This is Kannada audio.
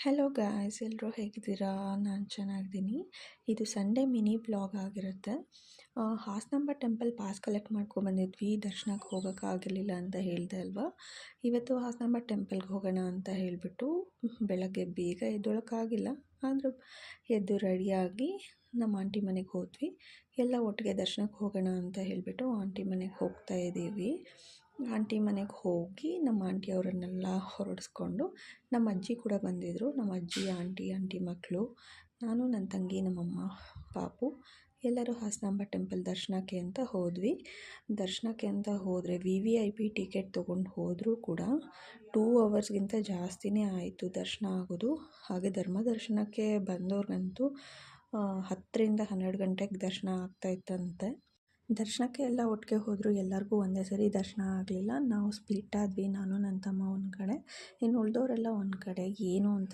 ಹಲೋ ಗಾಯ್ಸ್, ಎಲ್ಲರೂ ಹೇಗಿದ್ದೀರಾ? ನಾನು ಚೆನ್ನಾಗಿದ್ದೀನಿ. ಇದು ಸಂಡೇ ಮಿನಿ ಬ್ಲಾಗ್ ಆಗಿರುತ್ತೆ. ಹಾಸನಾಂಬ ಟೆಂಪಲ್ ಪಾಸ್ ಕಲೆಕ್ಟ್ ಮಾಡ್ಕೊಂಬಂದಿದ್ವಿ. ದರ್ಶನಕ್ಕೆ ಹೋಗೋಕ್ಕಾಗಲಿಲ್ಲ ಅಂತ ಹೇಳಿದೆ ಅಲ್ವಾ. ಇವತ್ತು ಹಾಸನಾಂಬ ಟೆಂಪಲ್ಗೆ ಹೋಗೋಣ ಅಂತ ಹೇಳಿಬಿಟ್ಟು ಬೆಳಗ್ಗೆ ಬೇಗ ಎದ್ದೊಳಕ್ಕಾಗಿಲ್ಲ, ಆದರೂ ಎದ್ದು ರೆಡಿಯಾಗಿ ನಮ್ಮ ಆಂಟಿ ಮನೆಗೆ ಹೋದ್ವಿ. ಎಲ್ಲ ಒಟ್ಟಿಗೆ ದರ್ಶನಕ್ಕೆ ಹೋಗೋಣ ಅಂತ ಹೇಳಿಬಿಟ್ಟು ಆಂಟಿ ಮನೆಗೆ ಹೋಗ್ತಾ ಇದ್ದೀವಿ. ಆಂಟಿ ಮನೆಗೆ ಹೋಗಿ ನಮ್ಮ ಆಂಟಿಯವರನ್ನೆಲ್ಲ ಹೊರಡಿಸ್ಕೊಂಡು, ನಮ್ಮ ಅಜ್ಜಿ ಕೂಡ ಬಂದಿದ್ದರು. ನಮ್ಮ ಅಜ್ಜಿ, ಆಂಟಿ ಮಕ್ಕಳು, ನಾನು, ನನ್ನ ತಂಗಿ, ನಮ್ಮಮ್ಮ, ಪಾಪು ಎಲ್ಲರೂ ಹಾಸನಾಂಬ ಟೆಂಪಲ್ ದರ್ಶನಕ್ಕೆ ಅಂತ ಹೋದ್ವಿ. ದರ್ಶನಕ್ಕೆ ಅಂತ ಹೋದರೆ VVIP ಟಿಕೆಟ್ ತೊಗೊಂಡು ಹೋದರೂ ಕೂಡ 2 ಅವರ್ಸ್ಗಿಂತ ಜಾಸ್ತಿನೇ ಆಯಿತು ದರ್ಶನ ಆಗೋದು. ಹಾಗೆ ಧರ್ಮ ದರ್ಶನಕ್ಕೆ ಬಂದವ್ರಿಗಂತೂ 10ರಿಂದ 12 ಗಂಟೆಗೆ ದರ್ಶನ ಆಗ್ತಾಯಿತ್ತಂತೆ. ದರ್ಶನಕ್ಕೆ ಎಲ್ಲ ಒಟ್ಟಿಗೆ ಹೋದರೂ ಎಲ್ಲರಿಗೂ ಒಂದೇ ಸರಿ ದರ್ಶನ ಆಗಲಿಲ್ಲ. ನಾವು ಸ್ಪ್ಲಿಟ್ ಆದ್ವಿ, ನಾನು ನನ್ನ ತಮ್ಮ ಒಂದು ಕಡೆ, ಇನ್ನು ಉಳಿದವರೆಲ್ಲ ಒಂದು ಕಡೆ. ಏನು ಅಂತ